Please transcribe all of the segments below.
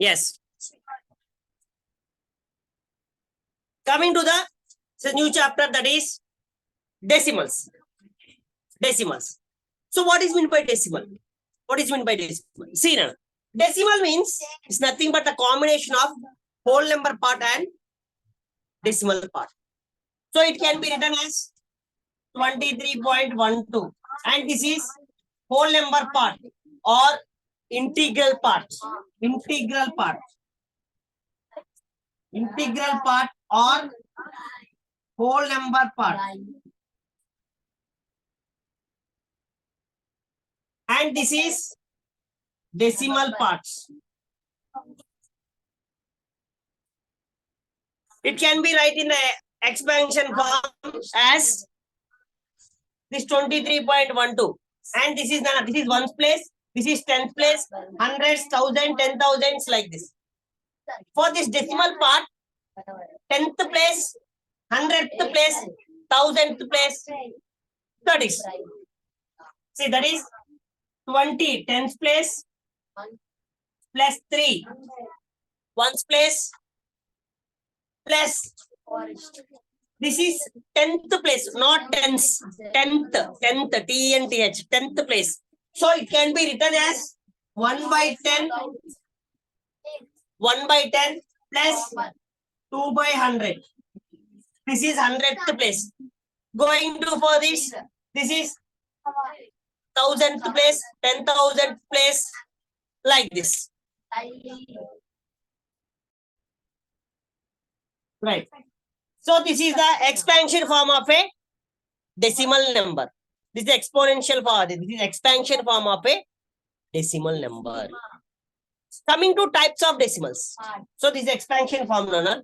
Yes. Coming to the new chapter, that is decimals. Decimals. So what is meant by decimal? What is meant by decimal? See now, decimal means it's nothing but a combination of whole number part and decimal part. So it can be written as 23.12, and this is whole number part or integral part. Integral part. Integral part or whole number part. And this is decimal parts. It can be written in the expansion form as this 23.12. And this is ones place, this is tenth place, hundreds, thousand, 10,000s, like this. For this decimal part, 10th place, 100th place, 1000th place, that is. See, that is 20, 10th place, plus 3, ones place, plus, this is 10th place, not tens, 10th, T-N-T-H, 10th place. So it can be written as 1 by 10, 1 by 10 plus 2 by 100. This is 100th place. Going to for this is 1000th place, 10,000th place, like this. Right. So this is the expansion form of a decimal number. This is exponential form. This is expansion form of a decimal number. Coming to types of decimals. So this is expansion form, Nana.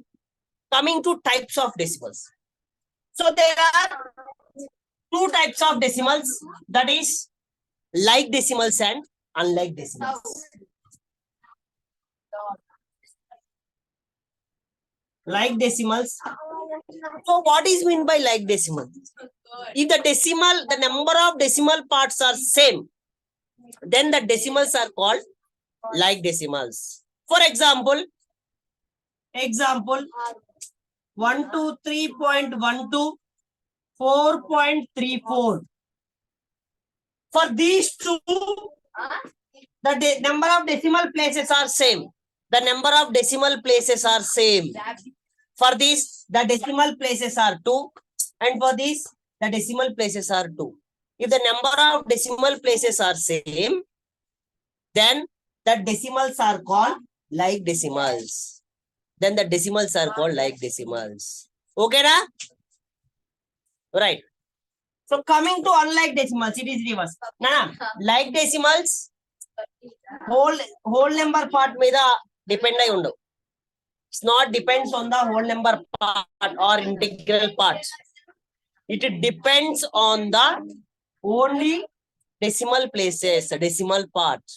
Coming to types of decimals. So there are two types of decimals, that is like decimals and unlike decimals. Like decimals. So what is meant by like decimal? If the number of decimal parts are same, then the decimals are called like decimals. For example, 123.12, 4.34. For these two, the number of decimal places are same. The number of decimal places are same. For this, the decimal places are 2, and for this, the decimal places are 2. If the number of decimal places are same, then the decimals are called like decimals. Then the decimals are called like decimals. Okay, na? Right. So coming to unlike decimals, it is reverse. Nah, like decimals, whole number part మీద depend అయి ఉండవు. It's not depends on the whole number part or integral parts. It depends on the only decimal places, decimal parts.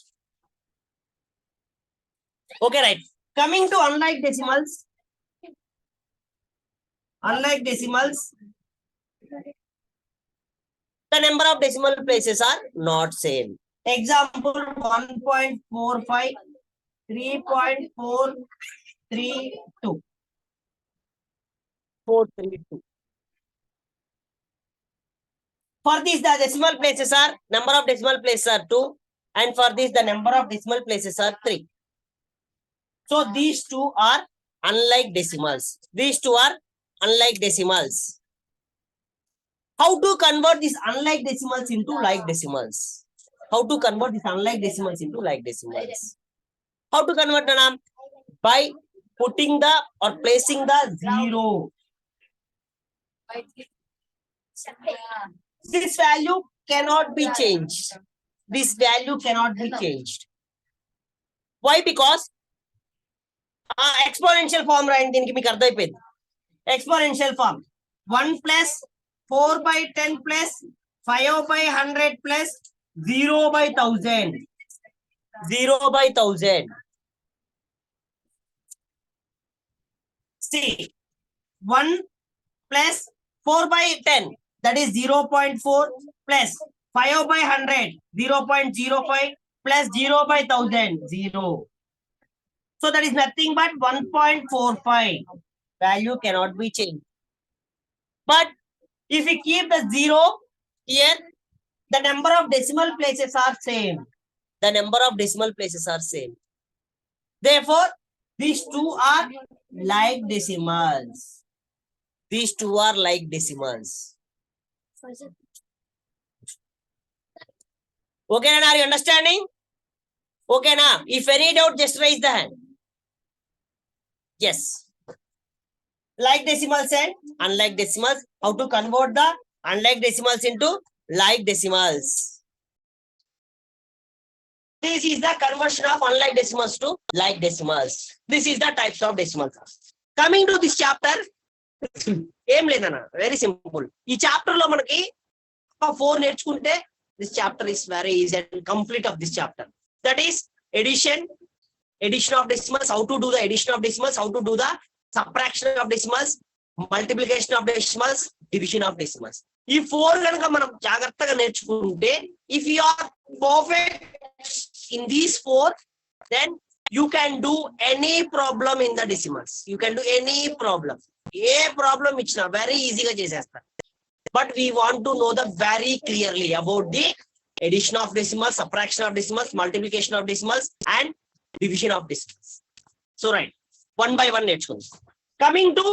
Okay, right. Coming to unlike decimals, the number of decimal places are not same. Example 1.45, 3.432. 432. For this, the decimal places are, number of decimal places are 2, and for this, the number of decimal places are 3. So these two are unlike decimals. These two are unlike decimals. How to convert these unlike decimals into like decimals? How to convert these unlike decimals into like decimals? How to convert them? By putting the or placing the 0. This value cannot be changed. This value cannot be changed. Why? Because exponential form right? Exponential form. 1 plus 4 by 10 plus 5 by 100 plus 0 by 1000. 0 by 1000. See, 1 plus 4 by 10, that is 0.4 plus 5 by 100, 0.05 plus 0 by 1000, 0. So that is nothing but 1.45. Value cannot be changed. But if we keep the 0 here, the number of decimal places are same. The number of decimal places are same. Therefore, these two are like decimals. These two are like decimals. Okay, are you understanding? Okay, now, if any doubt, just raise the hand. Yes. Like decimals and unlike decimals. How to convert the unlike decimals into like decimals? This is the conversion of unlike decimals to like decimals. This is the types of decimals. Coming to this chapter, ఏం లేదన్న very simple. ఈ chapter లో మనకి 4 నేర్చుకుంటే this chapter is very easy and complete of this chapter. That is addition of decimals, how to do the addition of decimals, how to do the subtraction of decimals, multiplication of decimals, division of decimals. ఈ 4 కనుక మనం జాగ్రత్తగా నేర్చుకుంటే, if you are perfect in these 4, then you can do any problem in the decimals. You can do any problem. A problem ఇచ్చినా very ఈజీగా చేసేస్తారు. But we want to know the very clearly about the addition of decimals, subtraction of decimals, multiplication of decimals, and division of decimals. So right, one by one నేర్చుకుందాం. Coming to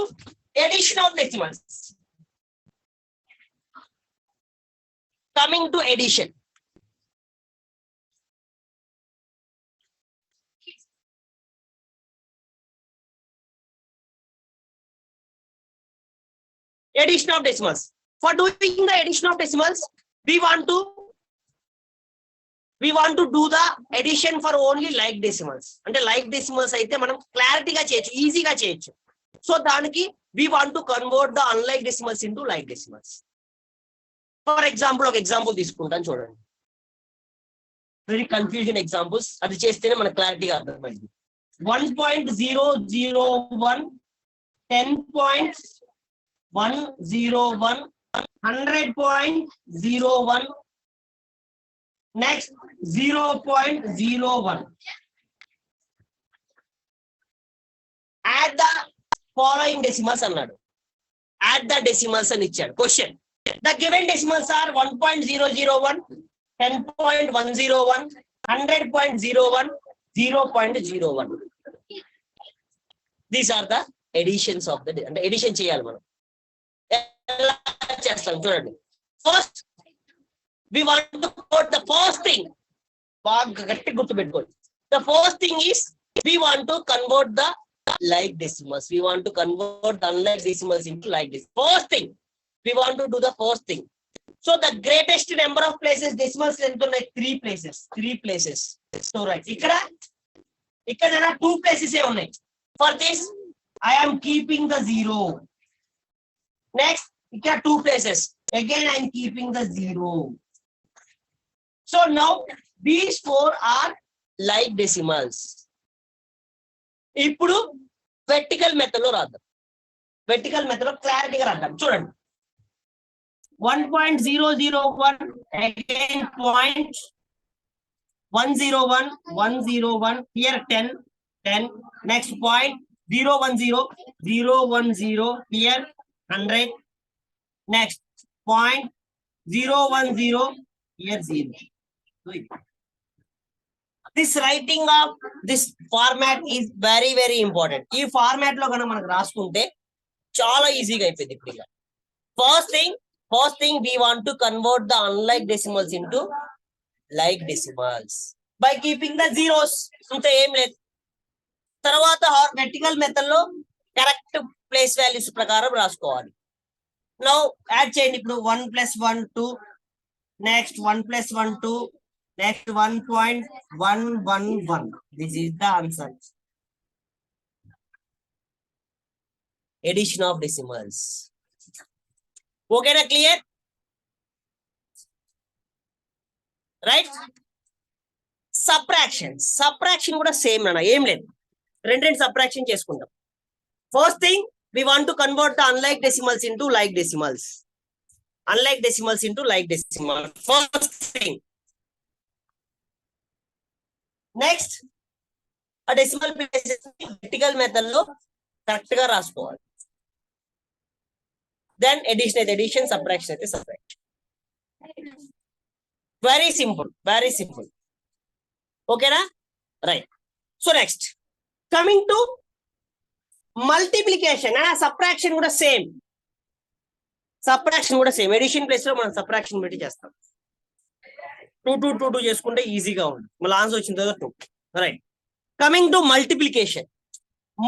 addition of decimals. Coming to addition. Addition of decimals. For doing the addition of decimals, we want to do the addition for only like decimals. అంటే like decimals అయితే మనం క్లారిటీగా చేయొచ్చు, ఈజీగా చేయొచ్చు. So దానికి we want to convert the unlike decimals into like decimals. For example, ఒక example తీసుకుంటాను చూడండి. వెరీ కన్ఫ్యూజన్ ఎగ్జాంపుల్స్, అది చేస్తేనే మనకు క్లారిటీగా అర్థమైంది. 1.001, 10.101, 100.01, next 0.01. Add the following decimals అన్నాడు. Add the decimals అని ఇచ్చాడు. Question. The given decimals are 1.001, 10.101, 100.01, 0.01. These are the additions of the అంటే ఎడిషన్ చేయాలి మనం. ఎలా చేస్తాం చూడండి. First we want to put the first thing. బాగా గట్టి గుర్తుపెట్టుకోండి. The first thing is we want to convert the like decimals. We want to convert the unlike decimals into like this. First thing, we want to do the first thing. So the greatest number of places decimals length ఉన్నాయి 3 places. 3 places. So right. ఇక్కడ 2 places ఏ ఉన్నాయి. For this, I am keeping the 0. Next, ఇక్కడ 2 places. Again, I am keeping the 0. So now these 4 are like decimals. ఇప్పుడు vertical method లో రాద్దాం. Vertical method లో క్లారిటీగా రాద్దాం. చూడండి. 1.001, again 0.101, 101, here 10, 10, next 0.010, 010, here 100, next 0.010, here 0. This writing of this format is very very important. ఈ format లో కనుక మనకు రాసుకుంటే చాలా ఈజీగా అయిపోయింది. ఇప్పుడు first thing we want to convert the unlike decimals into like decimals by keeping the zeros. అంతే, ఏం లేదు. తర్వాత వెర్టికల్ మెథడ్ లో కరెక్ట్ ప్లేస్ వాల్యూస్ ప్రకారం రాసుకోవాలి. నౌ యాడ్ చేయండి. ఇప్పుడు 1 + 1 2, next 1 + 1 2, next 1.111. This is the answer. Addition of decimals. Okay na, clear? Right? Subtraction కూడా సేమ్ నాన్న, ఏం లేదు. రెండు సబ్ట్రాక్షన్ చేసుకుంటాం. First thing, we want to convert the unlike decimals into like decimals. Unlike decimals into like decimals. First thing. Next, ఆ decimal places vertical method లో correct గా రాసుకోవాలి. దెన్ ఎడిషన్ అయితే ఎడిషన్, సబ్ట్రాక్షన్ అయితే subtraction. Very simple, very simple. ఓకేనా? Right. So next coming to multiplication. Subtraction కూడా same. Subtraction కూడా same. Addition place లో మనం సబ్ట్రాక్షన్ పెట్టి చేస్తాం. 2 2 2 2 చేసుకుంటే ఈజీగా ఉంటుంది. మళ్ళీ ఆన్సర్ వచ్చిన తర్వాత 2. Right. Coming to multiplication.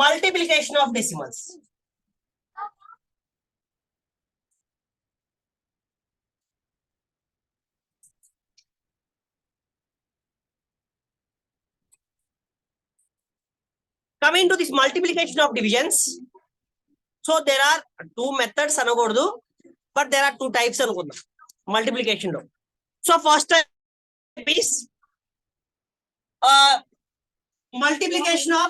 Multiplication of decimals. Coming to this multiplication of divisions, so there are 2 methods అనకూడదు, but there are 2 types అనుకుందాం multiplication లో. So first type is multiplication of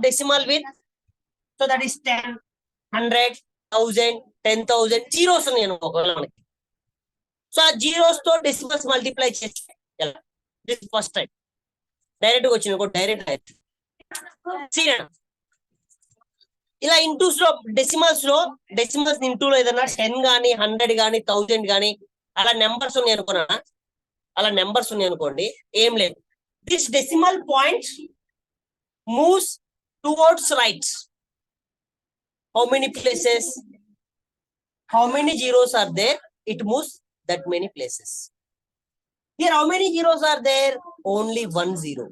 decimal with, so that is 10, 100, 1000, 10,000 zeros ఉన్నాయి అనుకోవాలి. So ఆ zeros తో decimals multiply చేస్తే ఎలా? This first type. Direct గా వచ్చిన డైరెక్ట్ ఇలా ఇంటూస్ లో డెసిమల్స్ ఇంటూ లో ఏదైనా 10 గానీ 100 గానీ 1000 గానీ అలా నెంబర్స్ ఉన్నాయి అనుకోండి, ఏం లేదు. This decimal point moves towards right. How many places, how many zeros are there, it moves that many places. Here how many zeros are there? Only 1 zero.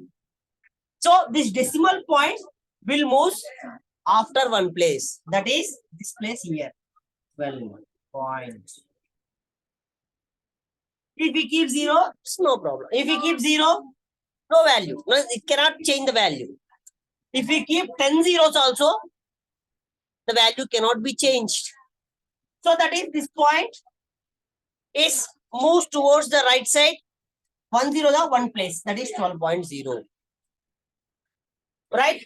So this decimal point will move after 1 place, that is this place here, 12 points. If we keep 0, it's no problem. If we keep 0, no value. No, it cannot change the value. If we keep 10 zeros also, the value cannot be changed. So that is this point is moves towards the right side. 1 0 the 1 place, that is 12.0. Right?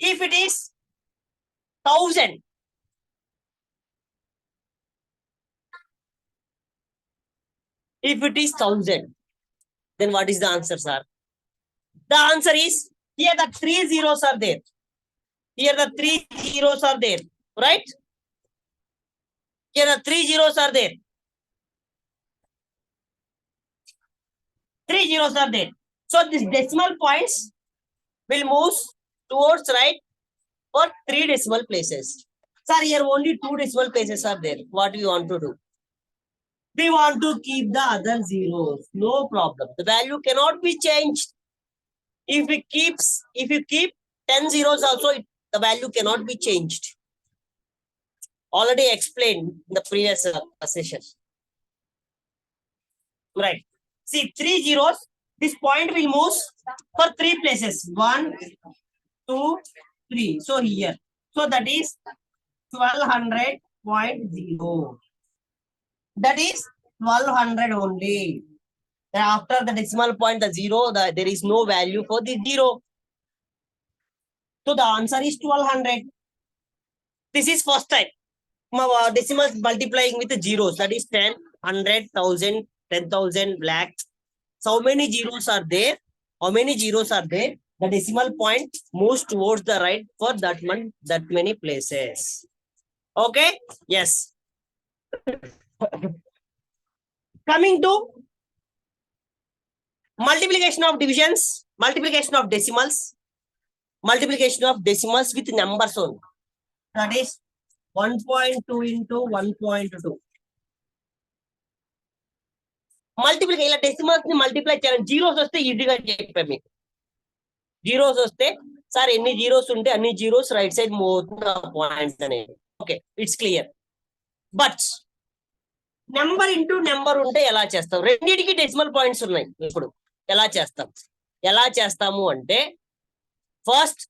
If it is 1000, then what is the answer, sir? The answer is, here the 3 zeros are there. Here the 3 zeros are there. Right? Here the 3 zeros are there. 3 zeros are there. So this decimal points will move towards right for 3 decimal places. Sir, here only 2 decimal places are there. What do you want to do? We want to keep the other zeros. No problem. The value cannot be changed. If you keep 10 zeros also, the value cannot be changed. Already explained in the previous session. Right. See, 3 zeros, this point will move for 3 places. 1, 2, 3. So here. So that is 1200.0. That is 1200 only. Then after the decimal point, the 0, there is no value for the 0. So the answer is 1200. This is first type. Decimals multiplying with the zeros. That is 10, 100, 1000, 10,000, lakh. So how many zeros are there? The decimal point moves towards the right for that many places. Okay? Yes. Coming to multiplication of divisions, multiplication of decimals with numbers only. That is 1.2 into 1.2. Multiply ఇలా decimals ని multiply చేయాలి. Zeros వస్తే ఈజీగా చెప్పాను మీకు. Zeros వస్తే sir ఎన్ని zeros ఉంటే అన్ని జీరోస్ రైట్ సైడ్ మూవ్ అవుతుంది పాయింట్స్ అనేది. Okay, it's clear. But number into number ఉంటే ఎలా చేస్తాం? రెండింటికి డెసిమల్ పాయింట్స్ ఉన్నాయి. ఇప్పుడు ఎలా చేస్తాము అంటే ఫస్ట్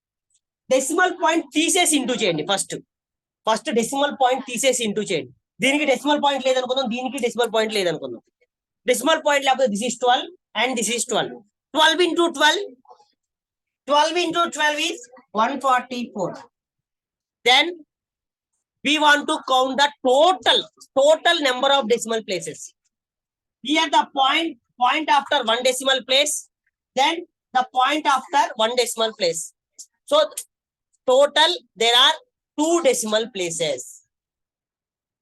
డెసిమల్ పాయింట్ తీసేసి ఇంటూ చేయండి. ఫస్ట్ డెసిమల్ పాయింట్ తీసేసి ఇంటూ చేయండి. దీనికి డెసిమల్ పాయింట్ లేదనుకుందాం, దీనికి డెసిమల్ పాయింట్ లేదనుకుందాం. Decimal point level, this is 12 and this is 12. 12 into 12 is 144. Then we want to count the total number of decimal places. Here the point after 1 decimal place, then the point after one decimal place. So total there are two decimal places.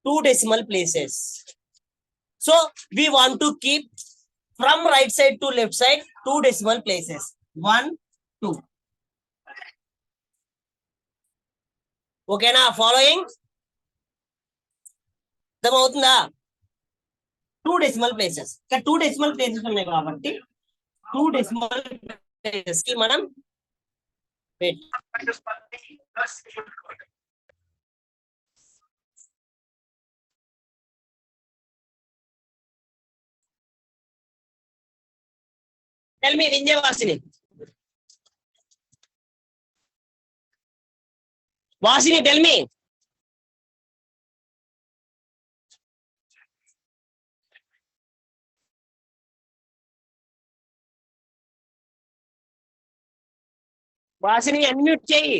Two decimal places. So we want to keep from right side to left side two decimal places. 1, 2. Okay na? Following? అర్థమవుతుందా? Two decimal places. ఇక్కడ two decimal places ఉన్నాయి కాబట్టి two decimal places కి మనం Tell me, Vinjay Vasini, tell me. Vasini, unmute చేయి.